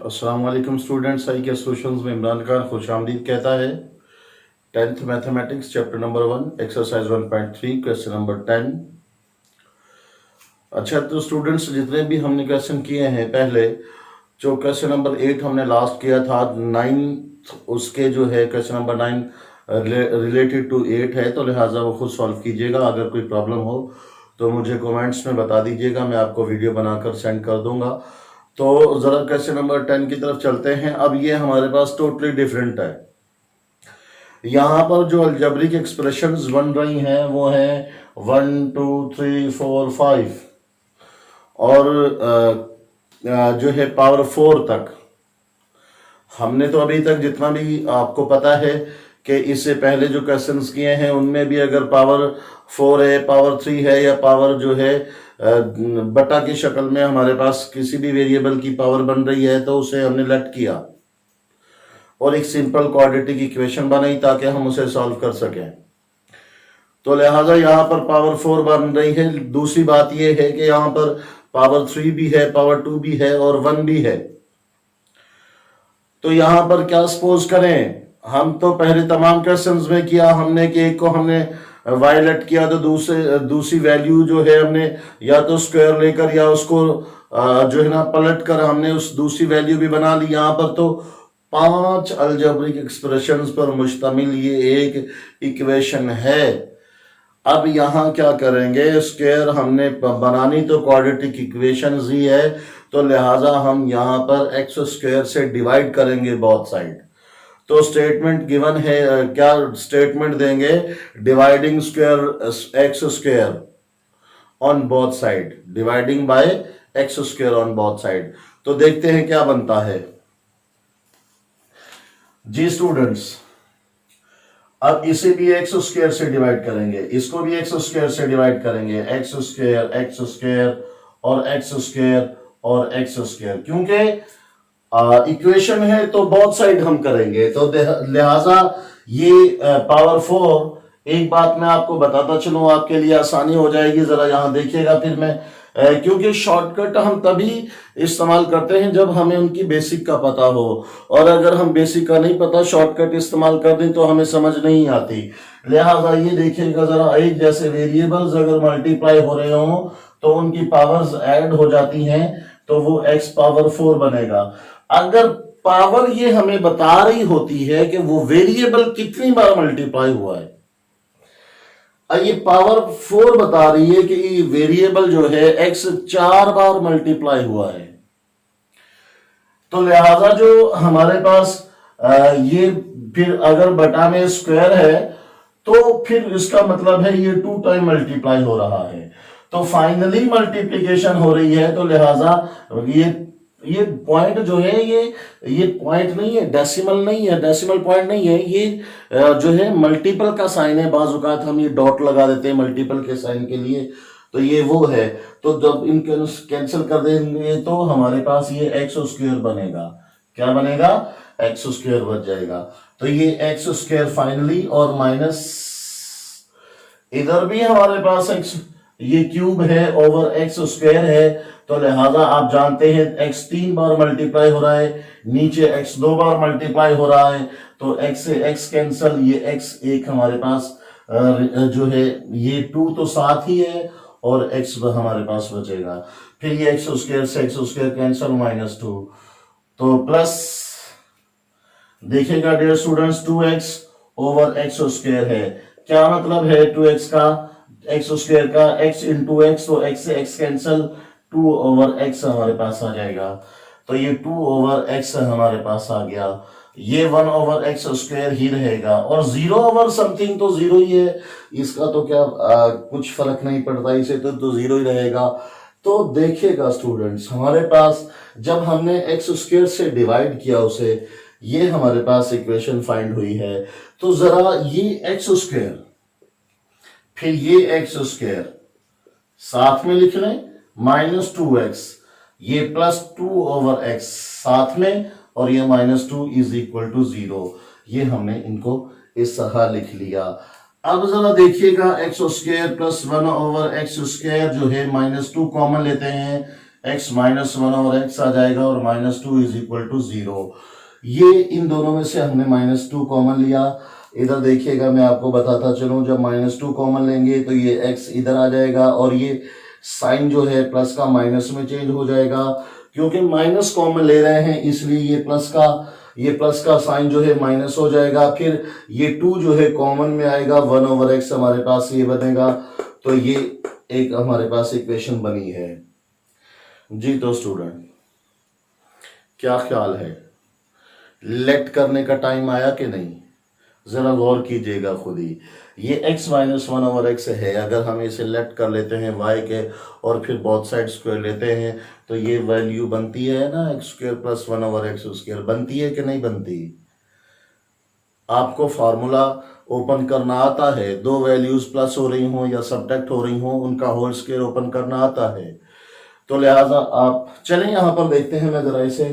अस्सलाम वालेकुम स्टूडेंट्स। आई के सॉल्यूशंस में इमरान खान खुशामदीद कहता है। 10th mathematics chapter number 1 exercise 1.3 question number 10। अच्छा, तो स्टूडेंट्स जितने भी हमने क्वेश्चन किए हैं पहले, जो क्वेश्चन नंबर 8 हमने लास्ट किया था 9, उसके जो है क्वेश्चन नंबर 9 रिलेटेड टू 8 है, तो लिहाजा वो खुद सॉल्व कीजिएगा। अगर कोई प्रॉब्लम हो तो मुझे कमेंट्स में बता दीजिएगा, मैं आपको वीडियो बनाकर सेंड कर दूंगा। तो ज़रा क्वेश्चन नंबर 10 की तरफ चलते हैं। अब ये हमारे पास टोटली डिफरेंट है। यहाँ पर जो अलजेब्रिक एक्सप्रेशंस बन रही हैं वो हैं 1 2 3 4 5 और जो है पावर 4 तक। हमने तो अभी तक जितना भी आपको पता है कि इससे पहले जो क्वेश्चंस किए हैं उनमें भी अगर पावर 4 है, पावर 3 है, या पावर जो है बटा की शक्ल में हमारे पास किसी भी वेरिएबल की पावर बन रही है, तो उसे हमने लेट किया और एक सिंपल क्वाड्रेटिक इक्वेशन बनाई ताकि हम उसे सॉल्व कर सकें। तो लिहाजा यहाँ पर पावर 4 बन रही है। दूसरी बात यह है कि यहाँ पर पावर 3 भी है, पावर 2 भी है और 1 भी है। तो यहाँ पर क्या सपोज करें, हम तो पहले तमाम क्वेश्चंस में किया हमने कि एक को हमने वायलेट किया तो दूसरी वैल्यू जो है हमने या तो स्क्वायर लेकर या उसको जो है ना पलट कर हमने उस दूसरी वैल्यू भी बना ली। यहाँ पर तो 5 अलजेब्रिक एक्सप्रेशंस पर मुश्तमिल ये एक इक्वेशन है। अब यहाँ क्या करेंगे, स्क्वायर हमने बनानी तो क्वाड्रेटिक इक्वेशंस ही है, तो लिहाजा हम यहाँ पर एक्स स्क्वायर से डिवाइड करेंगे बोथ साइड। तो स्टेटमेंट गिवन है, क्या स्टेटमेंट देंगे, dividing square x square on both side, dividing by x square on both side. तो देखते हैं क्या बनता है जी स्टूडेंट्स। अब इसे भी एक्स स्क्वायर से डिवाइड करेंगे, इसको भी एक्स स्क्वायर से डिवाइड करेंगे, एक्स स्क्वायर और एक्स स्क्वायर और एक्स स्क्वायर, क्योंकि इक्वेशन है तो बोथ साइड हम करेंगे। तो लिहाजा ये पावर 4, एक बात मैं आपको बताता चलूं, आपके लिए आसानी हो जाएगी। जरा यहां देखिएगा फिर मैं, क्योंकि शॉर्टकट हम तभी इस्तेमाल करते हैं जब हमें उनकी बेसिक का पता हो, और अगर हम बेसिक का नहीं पता शॉर्टकट इस्तेमाल कर दें तो हमें समझ नहीं आती। लिहाजा ये देखिएगा जरा, एक जैसे वेरिएबल्स अगर मल्टीप्लाई हो रहे हो तो उनकी पावर्स ऐड हो जाती हैं, तो वो x पावर 4 बनेगा। अगर पावर ये हमें बता रही होती है कि वो वेरिएबल कितनी बार मल्टीप्लाई हुआ है, ये पावर 4 बता रही है कि वेरिएबल जो है x 4 बार मल्टीप्लाई हुआ है, तो लिहाजा जो हमारे पास ये फिर अगर बटा में स्क्वायर है तो फिर इसका मतलब है ये 2 टाइम मल्टीप्लाई हो रहा है, तो फाइनली मल्टीप्लिकेशन हो रही है। तो लिहाजा ये पॉइंट जो है ये पॉइंट नहीं है, डेसिमल नहीं है, डेसिमल पॉइंट नहीं है, ये जो है मल्टीपल का साइन है। बाज़ औक़ात हम ये डॉट लगा देते हैं मल्टीपल के साइन के लिए, तो ये वो है। तो जब इनको कैंसिल कर देंगे तो हमारे पास ये एक्स स्क्वायर बनेगा। क्या बनेगा? एक्स स्क्वायर बच जाएगा। तो ये एक्स स्क्वायर फाइनली, और माइनस इधर भी हमारे पास एक्स, ये क्यूब है ओवर एक्स स्क्वायर है, तो लिहाजा आप जानते हैं x 3 बार मल्टीप्लाई हो रहा है, नीचे x 2 बार मल्टीप्लाई हो रहा है, तो x से x कैंसल, ये x एक हमारे पास जो है ये 2 तो साथ ही है और x हमारे पास बचेगा। फिर ये एक्स स्क्वायर से एक्स स्क्वायर कैंसल, -2, तो प्लस देखिएगा dear students 2x over x square है। क्या मतलब है 2x का, एक्स स्क्वायर का, x इंटू एक्स, तो x से x कैंसल, 2 ओवर x हमारे पास आ जाएगा, तो ये 2 ओवर x हमारे पास आ गया। ये 1 ओवर एक्स स्क्वायर ही रहेगा, और 0 ओवर समथिंग तो 0 ही है, इसका तो क्या कुछ फर्क नहीं पड़ता, इसे तो 0 ही रहेगा। तो देखिएगा स्टूडेंट्स, हमारे पास जब हमने एक्स स्क्वायर से डिवाइड किया उसे, ये हमारे पास इक्वेशन फाइंड हुई है। तो जरा ये एक्स स्क्वायर फिर ये एक्स स्क्वायर साथ में लिख लें, -2x, ये +2 ओवर x साथ में, और ये -2 इज इक्वल टू 0। ये हमने इनको इस तरह लिख लिया। अब जरा देखिएगा x square +1 over x square जो है -2 कॉमन लेते हैं, x minus one over x आ जाएगा और minus two is equal to 0। ये इन दोनों में से हमने माइनस टू कॉमन लिया। इधर देखिएगा, मैं आपको बताता चलूं, जब माइनस टू कॉमन लेंगे तो ये x इधर आ जाएगा और ये साइन जो है प्लस का माइनस में चेंज हो जाएगा। क्योंकि माइनस कॉमन ले रहे हैं इसलिए ये प्लस का साइन जो है माइनस हो जाएगा। फिर ये टू जो है कॉमन में आएगा, वन ओवर एक्स हमारे पास ये बनेगा। तो ये एक हमारे पास इक्वेशन बनी है जी। तो स्टूडेंट क्या ख्याल है, लेट करने का टाइम आया कि नहीं? जरा गौर कीजिएगा खुद ही। ये x minus one over x है, अगर हम इसे लेट कर लेते हैं y के और फिर बोथ साइड स्क्वायर लेते हैं तो ये वैल्यू बनती है ना, x square plus one over x square. बनती है कि नहीं बनती? आपको फार्मूला ओपन करना आता है, दो वैल्यूज प्लस हो रही हो या सब्ट्रैक्ट हो रही हो, उनका होल स्क्वायर ओपन करना आता है। तो लिहाजा आप चलें यहां पर देखते हैं, मैं जरा इसे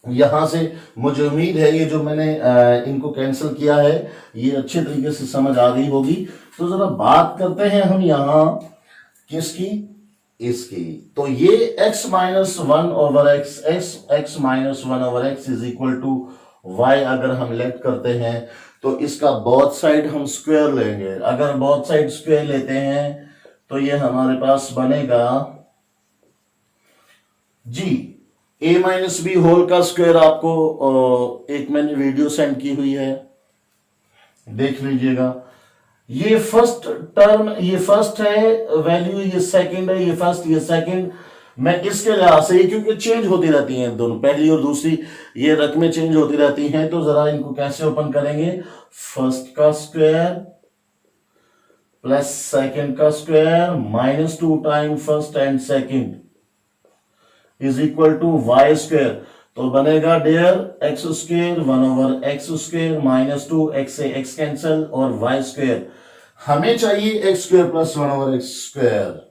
यहां से मुझे उम्मीद है ये जो मैंने इनको कैंसिल किया है ये अच्छे तरीके से समझ आ गई होगी। तो जरा बात करते हैं हम यहां किसकी, इसकी। तो ये x minus one over x minus one over x is equal to y अगर हम लेट करते हैं तो इसका बोथ साइड हम स्क्वायर लेंगे। अगर बोथ साइड स्क्वायर लेते हैं तो ये हमारे पास बनेगा जी a माइनस बी होल का स्क्वायर। आपको एक मैंने वीडियो सेंड की हुई है, देख लीजिएगा। ये फर्स्ट टर्म, ये फर्स्ट है वैल्यू, ये सेकंड है, ये फर्स्ट ये सेकंड। मैं इसके लिहाज से, क्योंकि चेंज होती रहती हैं दोनों, पहली और दूसरी ये रकमें चेंज होती रहती हैं, तो जरा इनको कैसे ओपन करेंगे। फर्स्ट का स्क्वायर प्लस सेकंड का square minus two time first and second is equal to y square. तो बनेगा dear x square one over x square minus two, x से एक्स कैंसिल और वाई स्क्वायर। हमें चाहिए x square plus one over x square.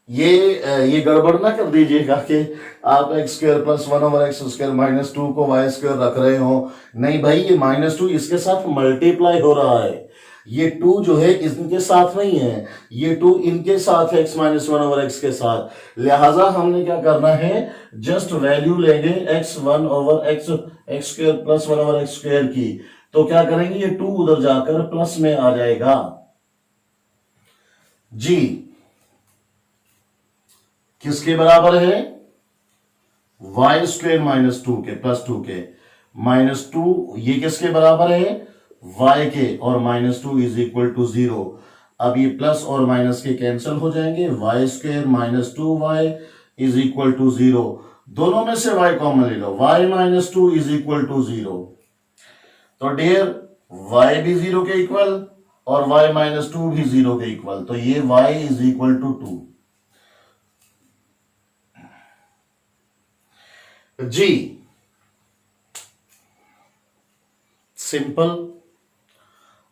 ये गड़बड़ ना कर दीजिएगा कि आप x square plus one over x square minus two को वाई स्क्वायर रख रहे हो। नहीं भाई, ये माइनस टू इसके साथ मल्टीप्लाई हो रहा है। ये टू जो है इनके साथ नहीं है, ये टू इनके साथ है, x minus one over x के साथ। लिहाजा हमने क्या करना है, जस्ट वैल्यू लेंगे x one over x square plus one over x square की। तो क्या करेंगे, ये टू उधर जाकर प्लस में आ जाएगा जी। किसके बराबर है, वाई स्क्वायर माइनस टू के, प्लस टू के माइनस टू। ये किसके बराबर है, y के, और minus two is equal to 0। अब ये प्लस और माइनस के कैंसिल हो जाएंगे, y square minus two y is equal to 0। दोनों में से y कॉमन ले लो, y minus two is equal to 0। तो डियर y भी 0 के इक्वल और y माइनस टू भी 0 के इक्वल। तो ये y इज इक्वल टू 2 जी। सिंपल।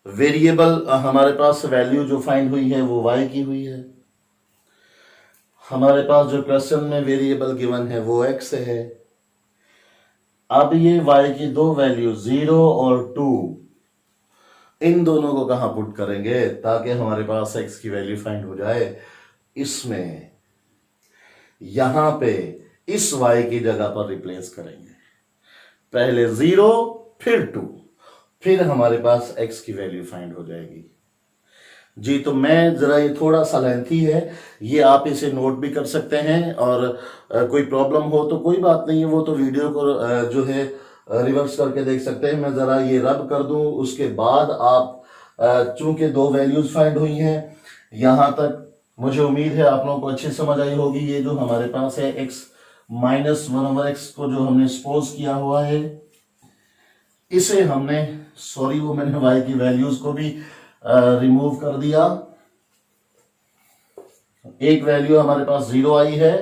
वेरिएबल हमारे पास वैल्यू जो फाइंड हुई है वो y की हुई है। हमारे पास जो क्वेश्चन में वेरिएबल गिवन है वो x है। अब ये y की दो वैल्यू 0 और 2, इन दोनों को कहां पुट करेंगे ताकि हमारे पास x की वैल्यू फाइंड हो जाए। इसमें यहां पे इस y की जगह पर रिप्लेस करेंगे, पहले 0 फिर 2, फिर हमारे पास x की वैल्यू फाइंड हो जाएगी जी। तो मैं जरा, ये थोड़ा सा लेंथी है, ये आप इसे नोट भी कर सकते हैं और कोई प्रॉब्लम हो तो कोई बात नहीं है, वो तो वीडियो को जो है रिवर्स करके देख सकते हैं। मैं जरा ये रब कर दूं, उसके बाद आप चूंकि दो वैल्यूज फाइंड हुई हैं, यहां तक मुझे उम्मीद है आप लोगों को अच्छी समझ आई होगी। ये जो हमारे पास है x minus one over x को जो हमने सपोज किया हुआ है, इसे हमने, सॉरी वो मैंने y की वैल्यूज को भी रिमूव कर दिया। एक वैल्यू हमारे पास 0 आई है,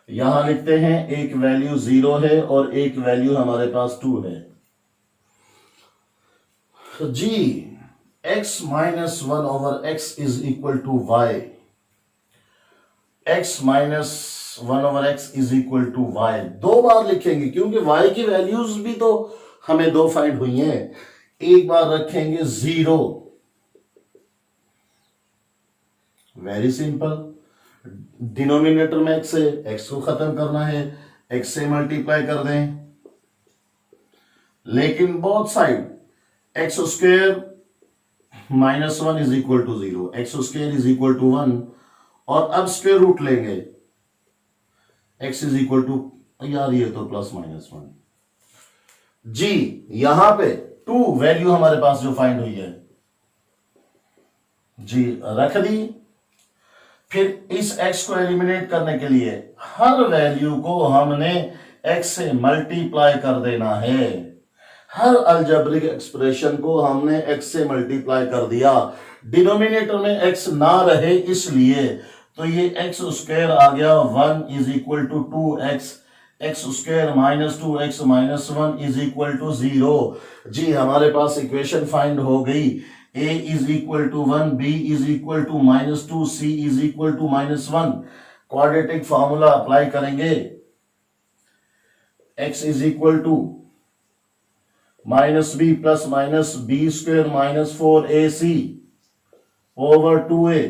यहां लिखते हैं एक वैल्यू 0 है और एक वैल्यू हमारे पास 2 है जी। x minus one over x is equal to y, x minus one over x is equal to y. दो बार लिखेंगे क्योंकि y की वैल्यूज भी तो हमें दो फाइंड हुई हैं। एक बार रखेंगे 0, वेरी सिंपल, डिनोमिनेटर में x है, x को खत्म करना है, x से मल्टीप्लाई कर दें, लेकिन both side x square -1 is equal to 0, x square is equal to 1, और अब स्क्वेयर रूट लेंगे, x इज इक्वल टू, यार ये तो +-1 जी, यहां पे 2 वैल्यू हमारे पास जो फाइंड हुई है जी रख दी। फिर इस x को एलिमिनेट करने के लिए हर वैल्यू को हमने x से मल्टीप्लाई कर देना है, हर अलजेब्रिक एक्सप्रेशन को हमने x से मल्टीप्लाई कर दिया, डिनोमिनेटर में x ना रहे इसलिए, तो ये x स्क्वायर आ गया 1 is equal to 2x, x square -2x -1 is equal to 0। जी हमारे पास इक्वेशन फाइंड हो गई, a is equal to 1, b is equal to -2, c is equal to -1। Quadratic formula apply करेंगे, x is equal to -b plus -b square -4ac over 2a।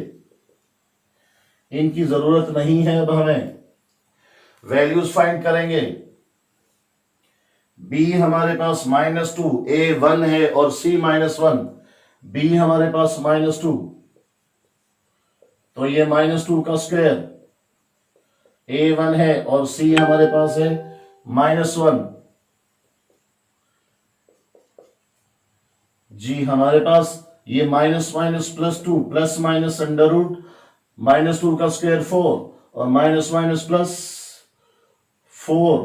इनकी जरूरत नहीं है, अब हमें वैल्यूज फाइंड करेंगे। b हमारे पास -2, a 1 है और c -1, b हमारे पास -2, तो ये -2 का स्क्वायर, a 1 है और c हमारे पास है -1। जी हमारे पास ये --+2 प्लस माइनस अंडर रूट -2 का स्क्वायर 4 और -+ 4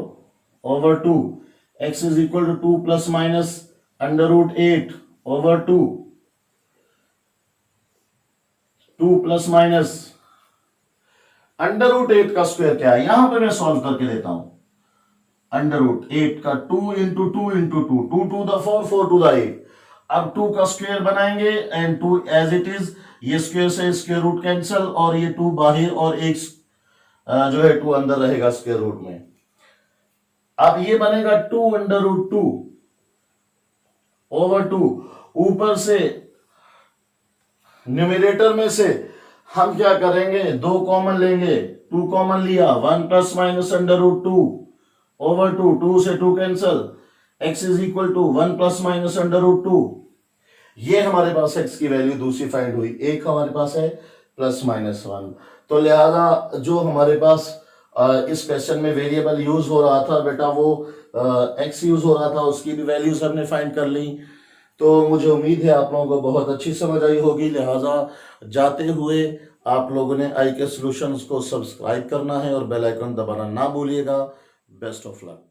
over 2, x is equal to 2 plus minus under root 8 over 2, 2 plus minus under root 8 का स्क्वायर क्या है, यहां पे मैं सॉल्व करके देता हूं। अंडर रूट 8 का 2 into 2 into 2, 2 to the 4, 4 to the 8। अब 2 का स्क्वायर बनाएंगे एंड 2 एज इट इज, ये स्क्वायर से स्क्वायर रूट कैंसिल और ये 2 बाहर और एक जो है 2 अंदर रहेगा स्क्वायर रूट में। अब ये बनेगा 2 अंडर रूट 2 ओवर 2। ऊपर से न्यूमरेटर में से हम क्या करेंगे, 2 कॉमन लेंगे, 2 कॉमन लिया, 1 plus minus under root 2 over 2, 2 से 2 cancel, x is equal to 1 plus minus under root 2। ये हमारे पास x की वैल्यू दूसरी फाइंड हुई, एक हमारे पास है +-1। तो लिहाजा जो हमारे पास इस क्वेश्चन में वेरिएबल यूज हो रहा था बेटा, वो x यूज हो रहा था, उसकी भी वैल्यूज हमने फाइंड कर ली। तो मुझे उम्मीद है आप लोगों को बहुत अच्छी समझ आई होगी। लिहाजा जाते हुए आप लोगों ने IK सॉल्यूशंस को सब्सक्राइब करना है और बेल आइकन दबाना ना भूलिएगा। Best of luck.